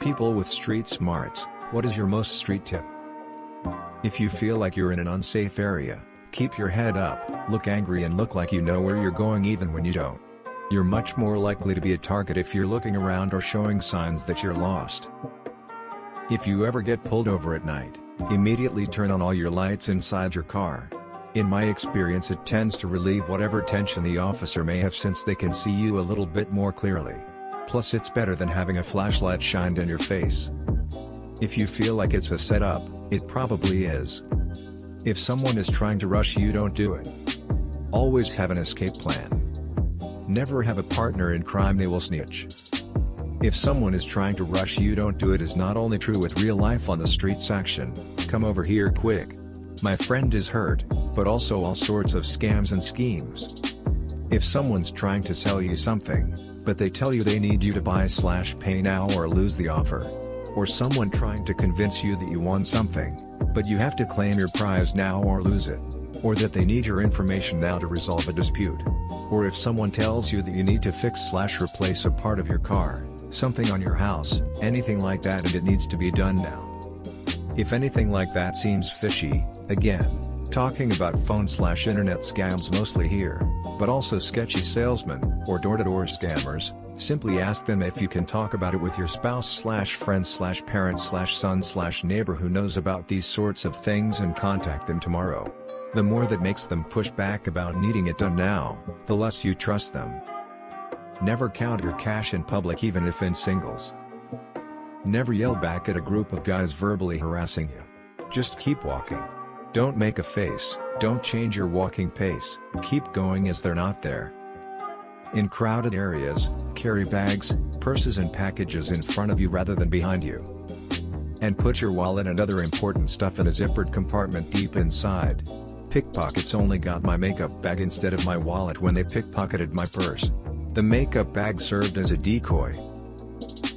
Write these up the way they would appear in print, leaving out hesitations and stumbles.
People with street smarts, what is your most street tip? If you feel like you're in an unsafe area, keep your head up, look angry and look like you know where you're going even when you don't. You're much more likely to be a target if you're looking around or showing signs that you're lost. If you ever get pulled over at night, immediately turn on all your lights inside your car. In my experience, it tends to relieve whatever tension the officer may have since they can see you a little bit more clearly. Plus, it's better than having a flashlight shined in your face. If you feel like it's a setup, it probably is. If someone is trying to rush you, don't do it. Always have an escape plan. Never have a partner in crime, they will snitch. If someone is trying to rush you, don't do it is not only true with real life on the streets action, come over here quick. My friend is hurt, but also all sorts of scams and schemes. If someone's trying to sell you something, but they tell you they need you to buy/pay now or lose the offer. Or someone trying to convince you that you want something, but you have to claim your prize now or lose it. Or that they need your information now to resolve a dispute. Or if someone tells you that you need to fix/replace a part of your car, something on your house, anything like that, and it needs to be done now. If anything like that seems fishy, again, talking about phone/internet scams mostly here, but also sketchy salesmen, or door-to-door scammers, simply ask them if you can talk about it with your spouse/friend/parent/son/neighbor who knows about these sorts of things, and contact them tomorrow. The more that makes them push back about needing it done now, the less you trust them. Never count your cash in public even if in singles. Never yell back at a group of guys verbally harassing you. Just keep walking. Don't make a face, don't change your walking pace, keep going as they're not there. In crowded areas, carry bags, purses and packages in front of you rather than behind you. And put your wallet and other important stuff in a zippered compartment deep inside. Pickpockets only got my makeup bag instead of my wallet when they pickpocketed my purse. The makeup bag served as a decoy.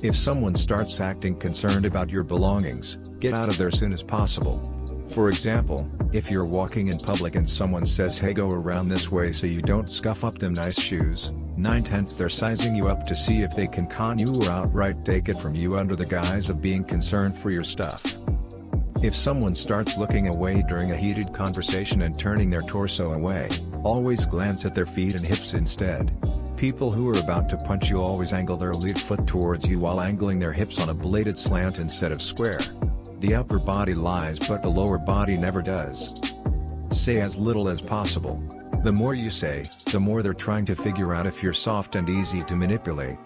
If someone starts acting concerned about your belongings, get out of there as soon as possible. For example, if you're walking in public and someone says, "Hey, go around this way so you don't scuff up them nice shoes," 9/10 they're sizing you up to see if they can con you or outright take it from you under the guise of being concerned for your stuff. If someone starts looking away during a heated conversation and turning their torso away, always glance at their feet and hips instead. People who are about to punch you always angle their lead foot towards you while angling their hips on a bladed slant instead of square. The upper body lies but the lower body never does. Say as little as possible. The more you say, the more they're trying to figure out if you're soft and easy to manipulate.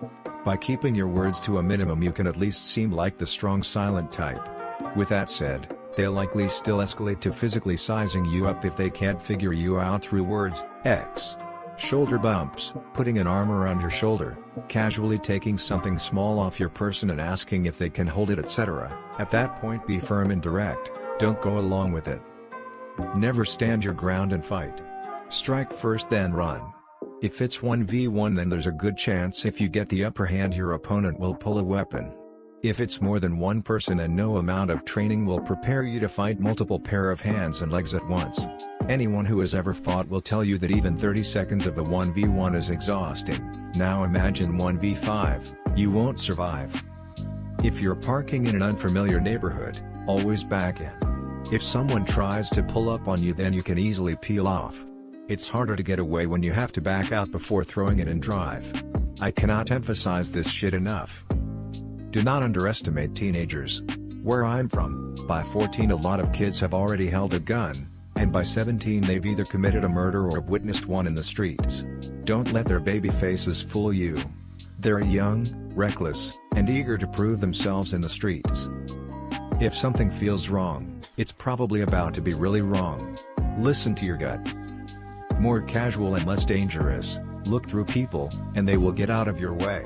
By keeping your words to a minimum, you can at least seem like the strong silent type. With that said, they'll likely still escalate to physically sizing you up if they can't figure you out through words, shoulder bumps, putting an arm around your shoulder, casually taking something small off your person and asking if they can hold it, etc. At that point, be firm and direct, don't go along with it. Never stand your ground and fight. Strike first then run. If it's 1v1, then there's a good chance if you get the upper hand your opponent will pull a weapon. If it's more than one person, and no amount of training will prepare you to fight multiple pair of hands and legs at once. Anyone who has ever fought will tell you that even 30 seconds of the 1v1 is exhausting. Now imagine 1v5, you won't survive. If you're parking in an unfamiliar neighborhood, always back in. If someone tries to pull up on you, then you can easily peel off. It's harder to get away when you have to back out before throwing it and drive. I cannot emphasize this shit enough. Do not underestimate teenagers. Where I'm from, by 14 a lot of kids have already held a gun, and by 17 they've either committed a murder or have witnessed one in the streets. Don't let their baby faces fool you. They're young, reckless, and eager to prove themselves in the streets. If something feels wrong, it's probably about to be really wrong. Listen to your gut. More casual and less dangerous, look through people, and they will get out of your way.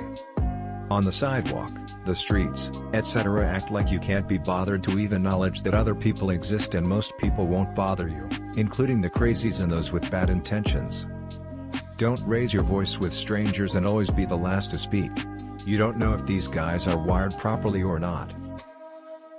On the sidewalk, the streets, etc., act like you can't be bothered to even acknowledge that other people exist, and most people won't bother you, including the crazies and those with bad intentions. Don't raise your voice with strangers and always be the last to speak. You don't know if these guys are wired properly or not.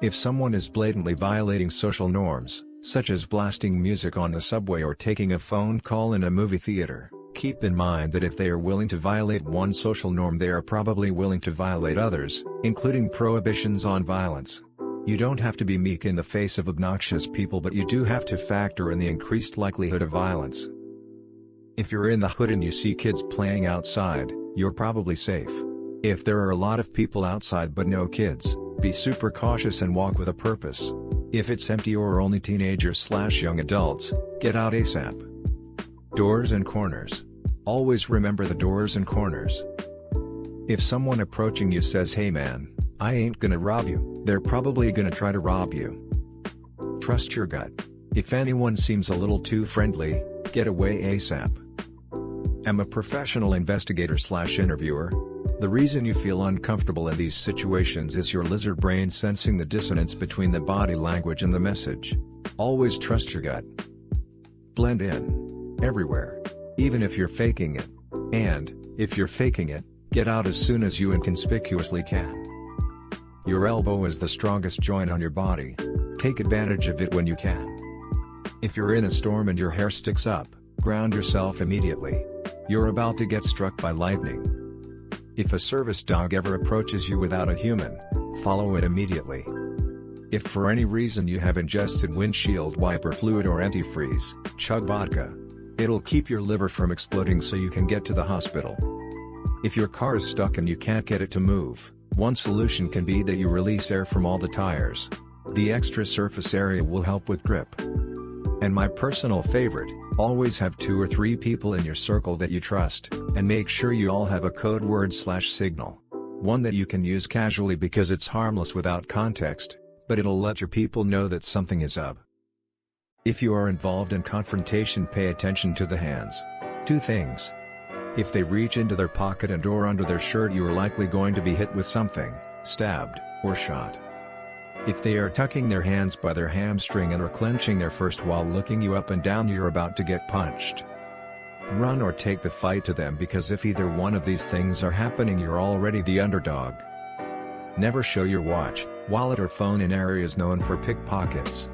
If someone is blatantly violating social norms, such as blasting music on the subway or taking a phone call in a movie theater, Keep in mind that if they are willing to violate one social norm, they are probably willing to violate others, including prohibitions on violence. You don't have to be meek in the face of obnoxious people, but you do have to factor in the increased likelihood of violence. If you're in the hood and you see kids playing outside, you're probably safe. If there are a lot of people outside but no kids, be super cautious and walk with a purpose. If it's empty or only teenagers/young adults, get out ASAP. Doors and corners. Always remember the doors and corners. If someone approaching you says, "Hey man, I ain't gonna rob you," they're probably gonna try to rob you. Trust your gut. If anyone seems a little too friendly, get away ASAP. I'm a professional investigator/interviewer. The reason you feel uncomfortable in these situations is your lizard brain sensing the dissonance between the body language and the message. Always trust your gut. Blend in. Everywhere. Even if you're faking it. And, if you're faking it, get out as soon as you inconspicuously can. Your elbow is the strongest joint on your body. Take advantage of it when you can. If you're in a storm and your hair sticks up, ground yourself immediately. You're about to get struck by lightning. If a service dog ever approaches you without a human, follow it immediately. If for any reason you have ingested windshield wiper fluid or antifreeze, chug vodka. It'll keep your liver from exploding so you can get to the hospital. If your car is stuck and you can't get it to move, one solution can be that you release air from all the tires. The extra surface area will help with grip. And my personal favorite, always have 2 or 3 people in your circle that you trust, and make sure you all have a code word/signal. One that you can use casually because it's harmless without context, but it'll let your people know that something is up. If you are involved in confrontation, pay attention to the hands. 2 things. If they reach into their pocket and or under their shirt, you are likely going to be hit with something, stabbed, or shot. If they are tucking their hands by their hamstring and are clenching their fist while looking you up and down, you're about to get punched. Run or take the fight to them, because if either one of these things are happening, you're already the underdog. Never show your watch, wallet or phone in areas known for pickpockets.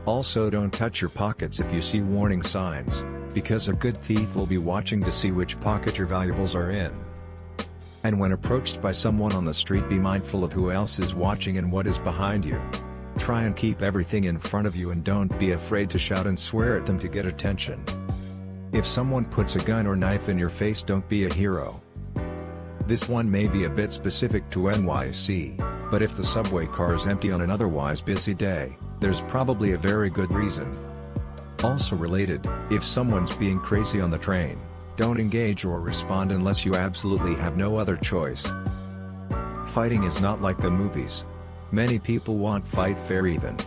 Also, don't touch your pockets if you see warning signs, because a good thief will be watching to see which pocket your valuables are in. And when approached by someone on the street, be mindful of who else is watching and what is behind you. Try and keep everything in front of you and don't be afraid to shout and swear at them to get attention. If someone puts a gun or knife in your face, don't be a hero. This one may be a bit specific to NYC, but if the subway car is empty on an otherwise busy day, there's probably a very good reason. Also related, if someone's being crazy on the train, don't engage or respond unless you absolutely have no other choice. Fighting is not like the movies. Many people want fight fair even.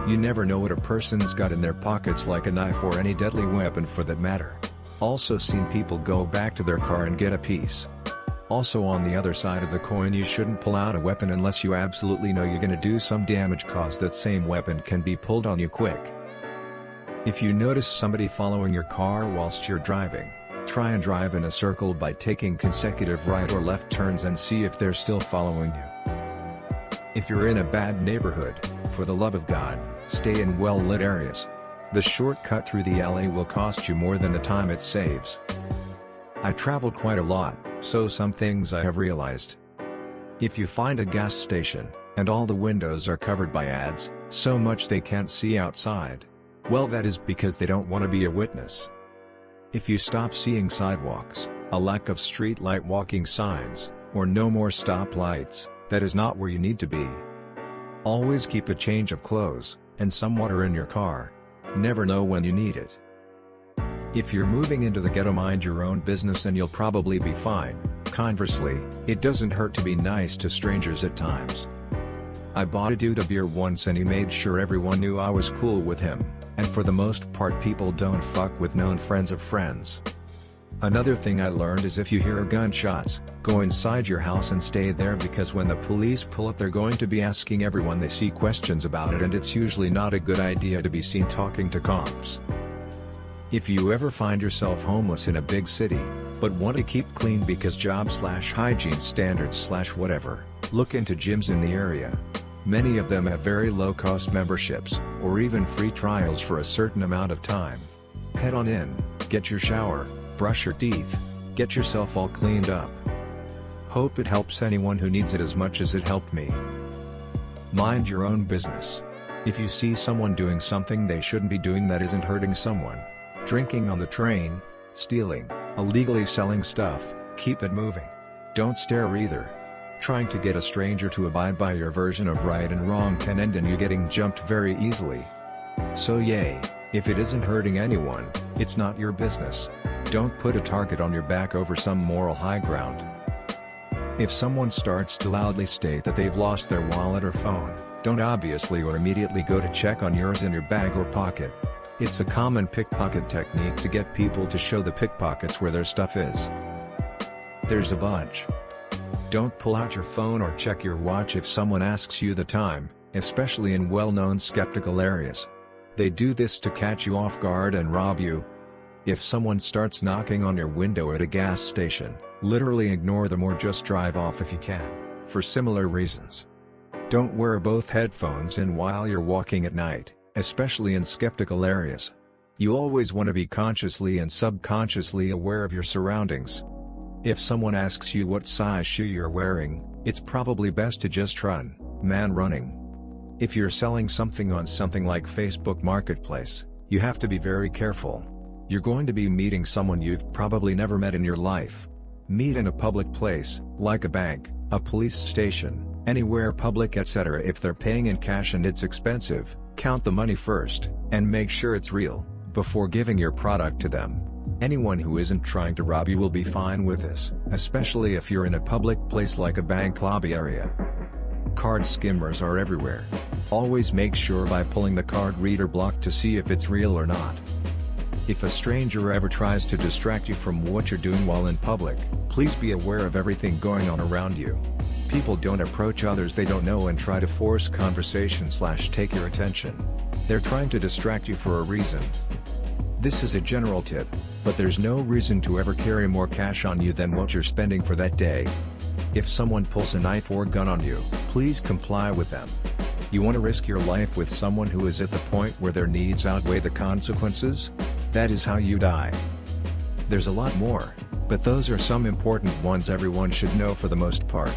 You never know what a person's got in their pockets, like a knife or any deadly weapon for that matter. Also seen people go back to their car and get a piece. Also, on the other side of the coin, you shouldn't pull out a weapon unless you absolutely know you're gonna do some damage, cause that same weapon can be pulled on you quick. If you notice somebody following your car whilst you're driving, try and drive in a circle by taking consecutive right or left turns and see if they're still following you. If you're in a bad neighborhood, for the love of God, stay in well-lit areas. The shortcut through the alley will cost you more than the time it saves. I travel quite a lot, so some things I have realized. If you find a gas station, and all the windows are covered by ads, so much they can't see outside, well, that is because they don't want to be a witness. If you stop seeing sidewalks, a lack of street light walking signs, or no more stoplights, that is not where you need to be. Always keep a change of clothes, and some water in your car. Never know when you need it. If you're moving into the ghetto, mind your own business and you'll probably be fine. Conversely, it doesn't hurt to be nice to strangers at times. I bought a dude a beer once and he made sure everyone knew I was cool with him, and for the most part people don't fuck with known friends of friends. Another thing I learned is if you hear gunshots, go inside your house and stay there, because when the police pull up they're going to be asking everyone they see questions about it, and it's usually not a good idea to be seen talking to cops. If you ever find yourself homeless in a big city, but want to keep clean because job/hygiene standards/whatever, look into gyms in the area. Many of them have very low-cost memberships, or even free trials for a certain amount of time. Head on in, get your shower, Brush your teeth. Get yourself all cleaned up. Hope it helps anyone who needs it as much as it helped me. Mind your own business. If you see someone doing something they shouldn't be doing that isn't hurting someone, drinking on the train, stealing, illegally selling stuff, keep it moving. Don't stare either. Trying to get a stranger to abide by your version of right and wrong can end in you getting jumped very easily. So yay, if it isn't hurting anyone, it's not your business. Don't put a target on your back over some moral high ground. If someone starts to loudly state that they've lost their wallet or phone, don't obviously or immediately go to check on yours in your bag or pocket. It's a common pickpocket technique to get people to show the pickpockets where their stuff is. There's a bunch. Don't pull out your phone or check your watch if someone asks you the time, especially in well-known skeptical areas. They do this to catch you off guard and rob you. If someone starts knocking on your window at a gas station, literally ignore them or just drive off if you can, for similar reasons. Don't wear both headphones in while you're walking at night, especially in skeptical areas. You always want to be consciously and subconsciously aware of your surroundings. If someone asks you what size shoe you're wearing, it's probably best to just run, man running. If you're selling something on something like Facebook Marketplace, you have to be very careful. You're going to be meeting someone you've probably never met in your life. Meet in a public place, like a bank, a police station, anywhere public etc. If they're paying in cash and it's expensive, count the money first, and make sure it's real, before giving your product to them. Anyone who isn't trying to rob you will be fine with this, especially if you're in a public place like a bank lobby area. Card skimmers are everywhere. Always make sure by pulling the card reader block to see if it's real or not. If a stranger ever tries to distract you from what you're doing while in public, please be aware of everything going on around you. People don't approach others they don't know and try to force conversation/take your attention. They're trying to distract you for a reason. This is a general tip, but there's no reason to ever carry more cash on you than what you're spending for that day. If someone pulls a knife or gun on you, please comply with them. You want to risk your life with someone who is at the point where their needs outweigh the consequences? That is how you die. There's a lot more, but those are some important ones everyone should know for the most part.